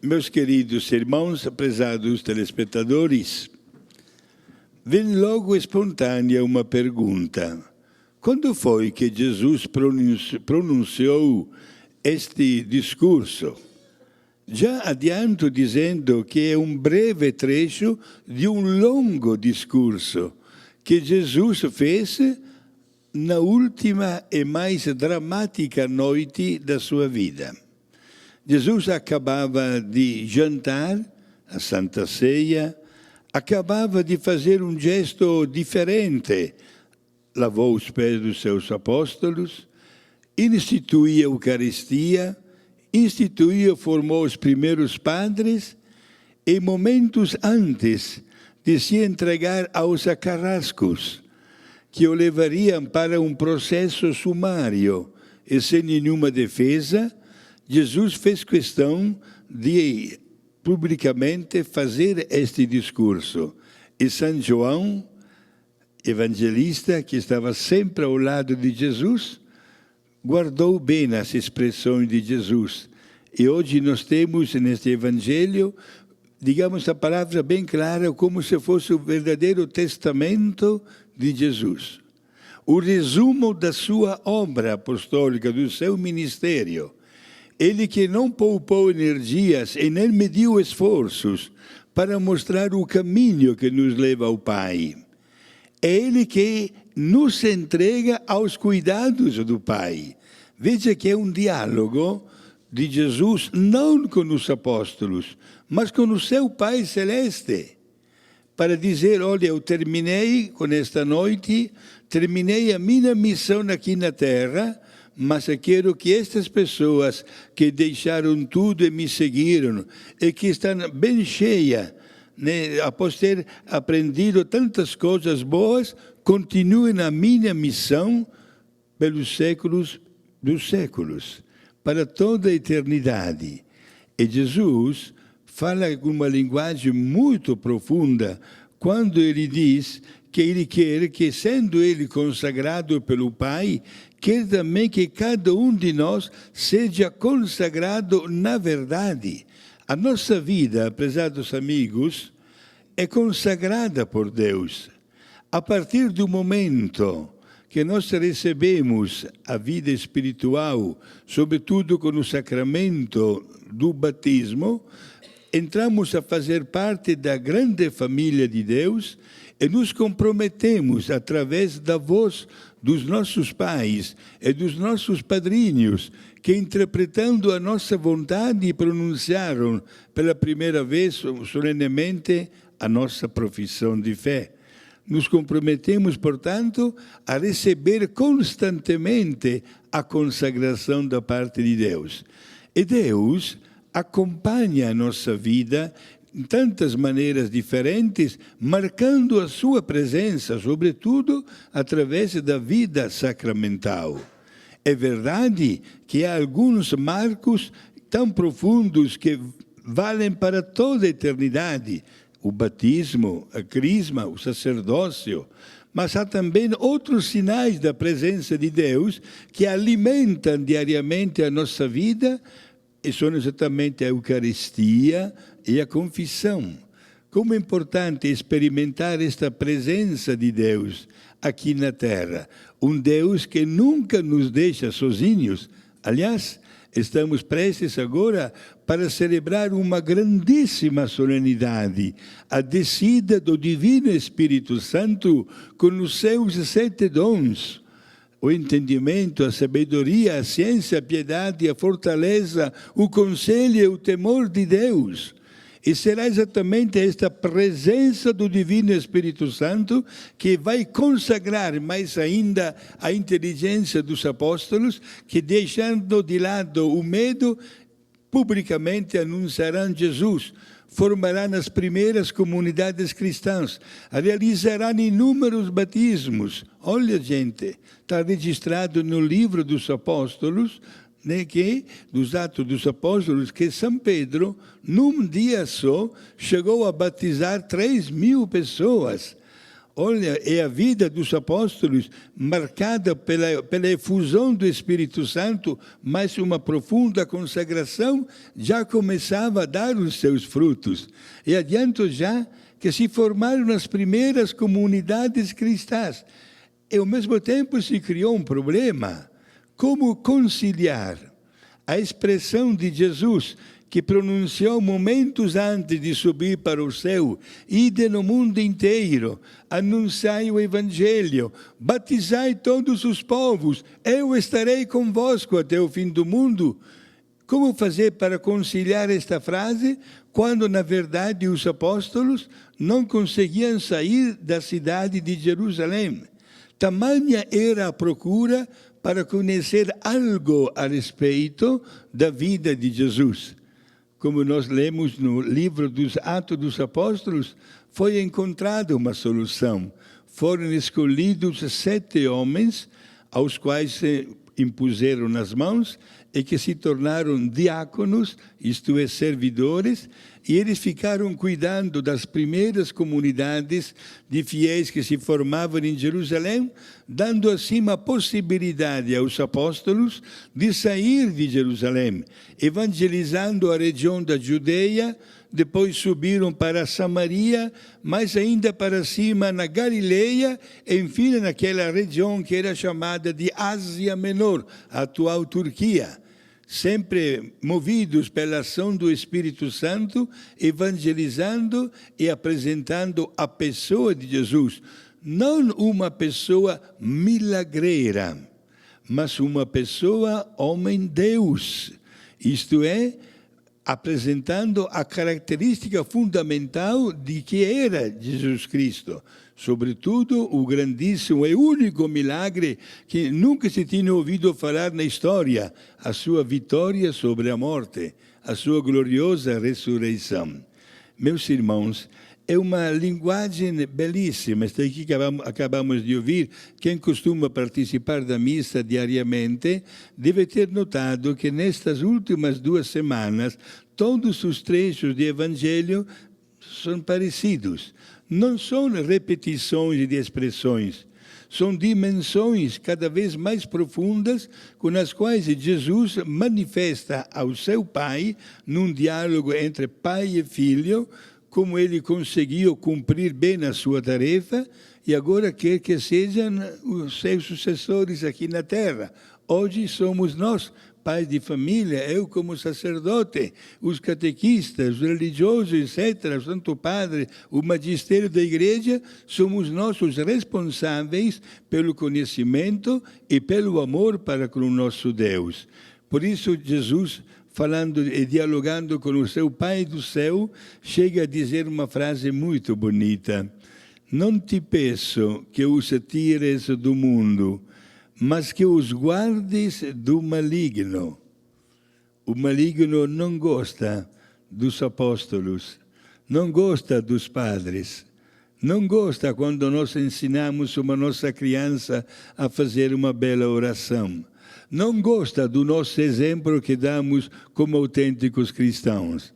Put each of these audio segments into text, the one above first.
Meus queridos irmãos, prezados telespectadores, vem logo espontânea uma pergunta. Quando foi que Jesus pronunciou este discurso? Já adianto dizendo que é um breve trecho de um longo discurso que Jesus fez na última e mais dramática noite da sua vida. Jesus acabava de jantar, a Santa Ceia, acabava de fazer um gesto diferente. Lavou os pés dos seus apóstolos, instituiu a Eucaristia, formou os primeiros padres e momentos antes de se entregar aos carrascos, que o levariam para um processo sumário e sem nenhuma defesa, Jesus fez questão de publicamente fazer este discurso. E São João, evangelista, que estava sempre ao lado de Jesus, guardou bem as expressões de Jesus. E hoje nós temos neste Evangelho, digamos a palavra bem clara, como se fosse o verdadeiro testamento de Jesus. O resumo da sua obra apostólica, do seu ministério. Ele que não poupou energias e nem mediu esforços para mostrar o caminho que nos leva ao Pai. É Ele que nos entrega aos cuidados do Pai. Veja que é um diálogo de Jesus não com os apóstolos, mas com o seu Pai Celeste. Para dizer, olha, eu terminei com esta noite, terminei a minha missão aqui na Terra, mas eu quero que estas pessoas que deixaram tudo e me seguiram, e que estão bem cheias, né, após ter aprendido tantas coisas boas, continuem a minha missão pelos séculos dos séculos, para toda a eternidade. E Jesus fala com uma linguagem muito profunda quando ele diz que ele quer que, sendo ele consagrado pelo Pai, quer também que cada um de nós seja consagrado na verdade. A nossa vida, prezados amigos, é consagrada por Deus. A partir do momento que nós recebemos a vida espiritual, sobretudo com o sacramento do batismo, entramos a fazer parte da grande família de Deus e nos comprometemos através da voz dos nossos pais e dos nossos padrinhos, que interpretando a nossa vontade pronunciaram pela primeira vez solenemente a nossa profissão de fé. Nos comprometemos, portanto, a receber constantemente a consagração da parte de Deus. E Deus acompanha a nossa vida em tantas maneiras diferentes, marcando a sua presença, sobretudo através da vida sacramental. É verdade que há alguns marcos tão profundos que valem para toda a eternidade, o batismo, a crisma, o sacerdócio, mas há também outros sinais da presença de Deus que alimentam diariamente a nossa vida, e são exatamente a Eucaristia e a confissão. Como é importante experimentar esta presença de Deus aqui na Terra. Um Deus que nunca nos deixa sozinhos. Aliás, estamos prestes agora para celebrar uma grandíssima solenidade, a descida do Divino Espírito Santo com os seus 7 dons. O entendimento, a sabedoria, a ciência, a piedade, a fortaleza, o conselho e o temor de Deus. E será exatamente esta presença do Divino Espírito Santo que vai consagrar mais ainda a inteligência dos apóstolos, que deixando de lado o medo, publicamente anunciarão Jesus, formarão as primeiras comunidades cristãs, realizarão inúmeros batismos. Olha, gente, está registrado no livro dos apóstolos, né, dos Atos dos Apóstolos, que São Pedro, num dia só, chegou a batizar 3.000 pessoas. Olha, é a vida dos apóstolos marcada pela efusão do Espírito Santo, mas uma profunda consagração já começava a dar os seus frutos. E adianto já que se formaram as primeiras comunidades cristãs. E ao mesmo tempo se criou um problema. Como conciliar a expressão de Jesus, que pronunciou momentos antes de subir para o céu: ide no mundo inteiro, anunciai o Evangelho, batizai todos os povos, eu estarei convosco até o fim do mundo. Como fazer para conciliar esta frase, quando na verdade os apóstolos não conseguiam sair da cidade de Jerusalém? Tamanha era a procura para conhecer algo a respeito da vida de Jesus. Como nós lemos no livro dos Atos dos Apóstolos, foi encontrada uma solução. Foram escolhidos 7 homens, aos quais se impuseram nas mãos e que se tornaram diáconos, isto é, servidores, e eles ficaram cuidando das primeiras comunidades de fiéis que se formavam em Jerusalém, dando assim a possibilidade aos apóstolos de sair de Jerusalém, evangelizando a região da Judeia. Depois subiram para Samaria, mas ainda para cima na Galileia, e enfim naquela região que era chamada de Ásia Menor, a atual Turquia. Sempre movidos pela ação do Espírito Santo, evangelizando e apresentando a pessoa de Jesus. Não uma pessoa milagreira, mas uma pessoa homem-Deus. Isto é, apresentando a característica fundamental de que era Jesus Cristo. Sobretudo, o grandíssimo e único milagre que nunca se tinha ouvido falar na história, a sua vitória sobre a morte, a sua gloriosa ressurreição. Meus irmãos, é uma linguagem belíssima, esta aqui que acabamos de ouvir. Quem costuma participar da missa diariamente deve ter notado que nestas últimas 2 semanas, todos os trechos de Evangelho são parecidos. Não são repetições de expressões, são dimensões cada vez mais profundas com as quais Jesus manifesta ao seu Pai, num diálogo entre pai e filho, como ele conseguiu cumprir bem a sua tarefa e agora quer que sejam os seus sucessores aqui na terra. Hoje somos nós, pais de família, eu como sacerdote, os catequistas, os religiosos, etc., o Santo Padre, o magistério da Igreja, somos nós os responsáveis pelo conhecimento e pelo amor para com o nosso Deus. Por isso, Jesus, falando e dialogando com o seu Pai do céu, chega a dizer uma frase muito bonita: não te peço que os tires do mundo, mas que os guardes do maligno. O maligno não gosta dos apóstolos, não gosta dos padres, não gosta quando nós ensinamos uma nossa criança a fazer uma bela oração. Não gosta do nosso exemplo que damos como autênticos cristãos.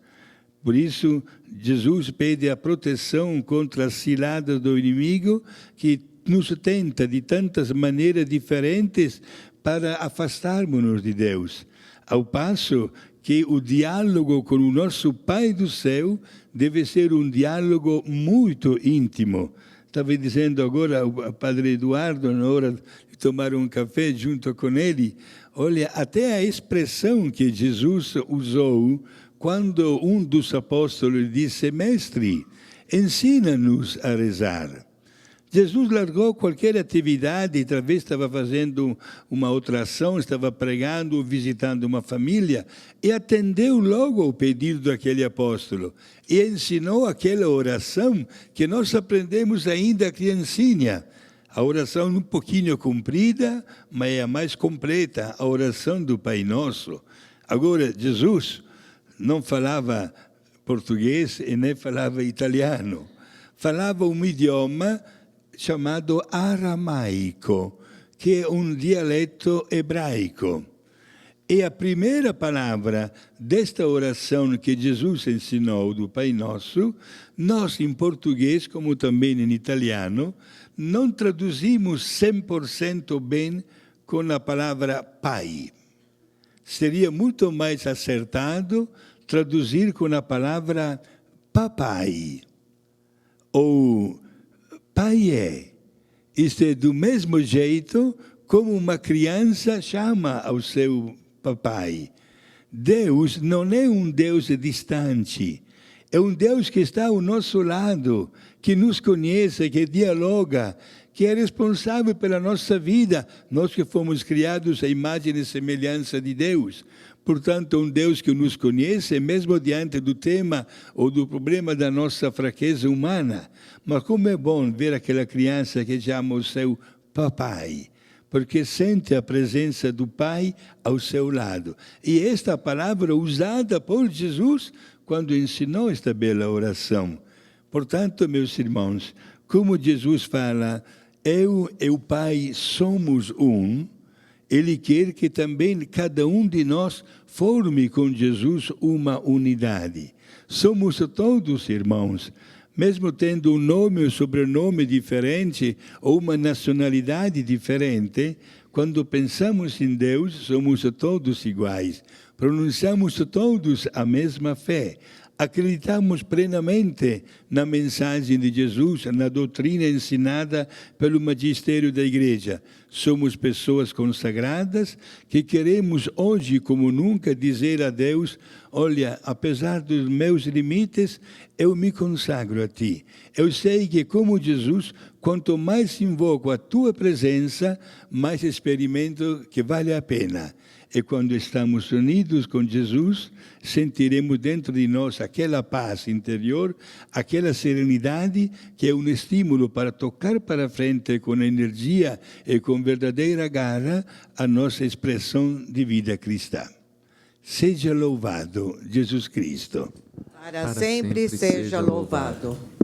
Por isso, Jesus pede a proteção contra as ciladas do inimigo, que nos tenta de tantas maneiras diferentes para afastarmos-nos de Deus. Ao passo que o diálogo com o nosso Pai do céu deve ser um diálogo muito íntimo. Estava dizendo agora ao Padre Eduardo, na hora de tomar um café junto com ele, olha, até a expressão que Jesus usou quando um dos apóstolos disse: Mestre, ensina-nos a rezar. Jesus largou qualquer atividade, talvez estava fazendo uma outra ação, estava pregando ou visitando uma família, e atendeu logo ao pedido daquele apóstolo. E ensinou aquela oração que nós aprendemos ainda criancinha. A oração um pouquinho comprida, mas é a mais completa, a oração do Pai Nosso. Agora, Jesus não falava português e nem falava italiano. Falava um idioma chamado aramaico, que é um dialeto hebraico. E a primeira palavra desta oração que Jesus ensinou, do Pai Nosso, nós em português, como também em italiano, não traduzimos 100% bem com a palavra Pai. Seria muito mais acertado traduzir com a palavra Papai ou Paié. Isto é do mesmo jeito como uma criança chama ao seu papai. Deus não é um Deus distante, é um Deus que está ao nosso lado, que nos conhece, que dialoga, que é responsável pela nossa vida, nós que fomos criados à imagem e semelhança de Deus. Portanto, um Deus que nos conhece, mesmo diante do tema ou do problema da nossa fraqueza humana. Mas como é bom ver aquela criança que chama o seu papai, porque sente a presença do Pai ao seu lado. E esta palavra usada por Jesus quando ensinou esta bela oração. Portanto, meus irmãos, como Jesus fala, eu e o Pai somos um, Ele quer que também cada um de nós forme com Jesus uma unidade. Somos todos irmãos, mesmo tendo um nome ou sobrenome diferente ou uma nacionalidade diferente, quando pensamos em Deus, somos todos iguais. Pronunciamos todos a mesma fé. Acreditamos plenamente na mensagem de Jesus, na doutrina ensinada pelo magistério da Igreja. Somos pessoas consagradas que queremos hoje, como nunca, dizer a Deus: olha, apesar dos meus limites, eu me consagro a Ti. Eu sei que, como Jesus, quanto mais invoco a Tua presença, mais experimento que vale a pena. E quando estamos unidos com Jesus, sentiremos dentro de nós aquela paz interior, aquela serenidade que é um estímulo para tocar para frente com energia e com verdadeira garra a nossa expressão de vida cristã. Seja louvado Jesus Cristo. Para sempre seja louvado.